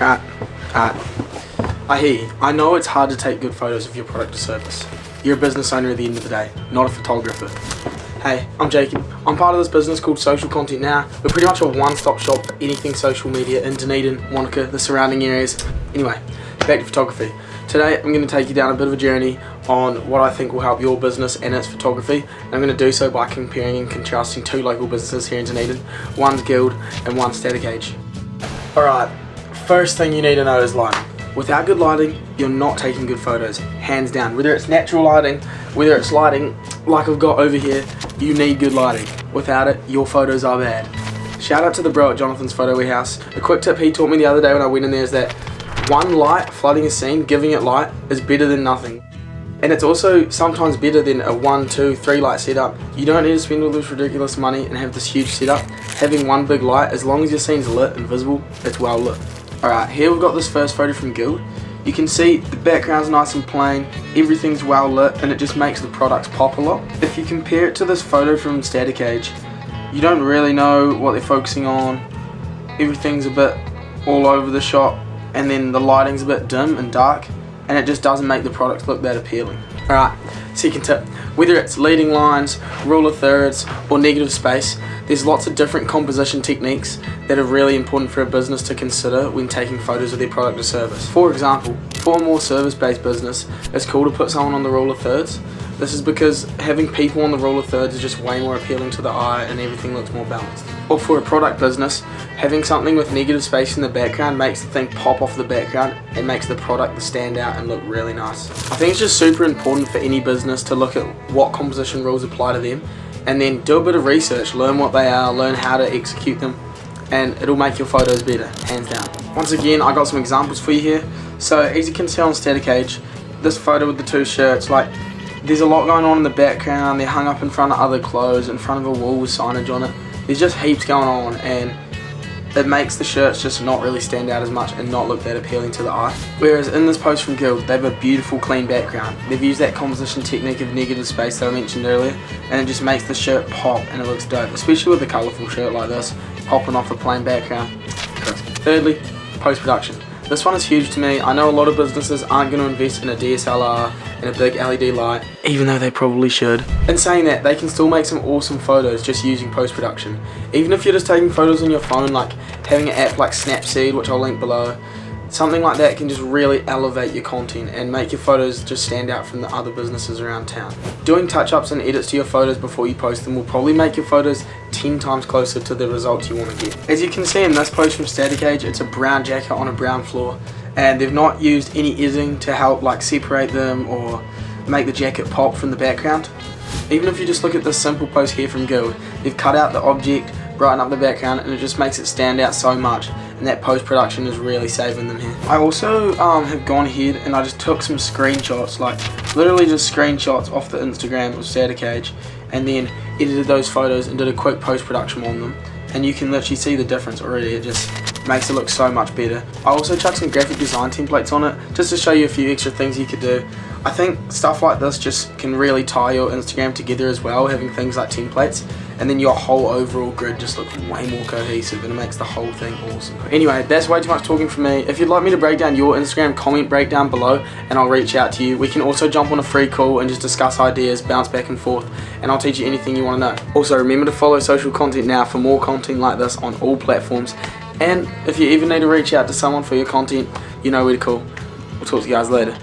I hear you. I know it's hard to take good photos of your product or service. You're a business owner at the end of the day, not a photographer. Hey, I'm Jacob. I'm part of this business called Social Content Now. We're pretty much a one-stop shop for anything social media in Dunedin, Wanaka, the surrounding areas. Anyway, back to photography. Today I'm going to take you down a bit of a journey on what I think will help your business and its photography. And I'm going to do so by comparing and contrasting two local businesses here in Dunedin. One's Guild and one's Static Age. Alright, first thing you need to know is lighting. Without good lighting, you're not taking good photos, hands down. Whether it's natural lighting, whether it's lighting like I've got over here, you need good lighting. Without it, your photos are bad. Shout out to the bro at Jonathan's Photo Warehouse. A quick tip he taught me the other day when I went in there is that one light flooding a scene, giving it light, is better than nothing. And it's also sometimes better than a 1, 2, 3 light setup. You don't need to spend all this ridiculous money and have this huge setup. Having one big light, as long as your scene's lit and visible, it's well lit. Alright, here we've got this first photo from Guild. You can see the background's nice and plain, everything's well lit, and it just makes the products pop a lot. If you compare it to this photo from Static Age, you don't really know what they're focusing on. Everything's a bit all over the shot, and then the lighting's a bit dim and dark, and it just doesn't make the products look that appealing. Alright, second tip. Whether it's leading lines, rule of thirds, or negative space, there's lots of different composition techniques that are really important for a business to consider when taking photos of their product or service. For example, for a more service-based business, it's cool to put someone on the rule of thirds. This is because having people on the rule of thirds is just way more appealing to the eye and everything looks more balanced. Or for a product business, having something with negative space in the background makes the thing pop off the background and makes the product stand out and look really nice. I think it's just super important for any business to look at what composition rules apply to them and then do a bit of research, learn what they are, learn how to execute them, and it'll make your photos better, hands down. Once again, I got some examples for you here. So as you can see on Static Age, this photo with the two shirts, like, there's a lot going on in the background. They're hung up in front of other clothes, in front of a wall with signage on it. There's just heaps going on, and it makes the shirts just not really stand out as much and not look that appealing to the eye. Whereas in this post from Guild, they have a beautiful clean background. They've used that composition technique of negative space that I mentioned earlier, and it just makes the shirt pop and it looks dope, especially with a colourful shirt like this, popping off a plain background. Thirdly, post-production. This one is huge to me. I know a lot of businesses aren't going to invest in a DSLR and a big LED light, even though they probably should. In saying that, they can still make some awesome photos just using post-production. Even if you're just taking photos on your phone, like having an app like Snapseed, which I'll link below, something like that can just really elevate your content and make your photos just stand out from the other businesses around town. Doing touch-ups and edits to your photos before you post them will probably make your photos 10 times closer to the results you want to get. As you can see in this post from Static Age, it's a brown jacket on a brown floor, and they've not used any editing to help like separate them or make the jacket pop from the background. Even if you just look at this simple post here from Guild, they've cut out the object, brighten up the background, and it just makes it stand out so much, and that post-production is really saving them here. I also have gone ahead and I just took some screenshots, like literally just screenshots off the Instagram of Static Age, and then edited those photos and did a quick post-production on them, and you can literally see the difference already. It just makes it look so much better. I also chucked some graphic design templates on it just to show you a few extra things you could do. I think stuff like this just can really tie your Instagram together as well, having things like templates, and then your whole overall grid just looks way more cohesive and it makes the whole thing awesome. Anyway, that's way too much talking from me. If you'd like me to break down your Instagram, comment breakdown below and I'll reach out to you. We can also jump on a free call and just discuss ideas, bounce back and forth, and I'll teach you anything you want to know. Also, remember to follow Social Content Now for more content like this on all platforms, and if you even need to reach out to someone for your content, you know where to call. We'll talk to you guys later.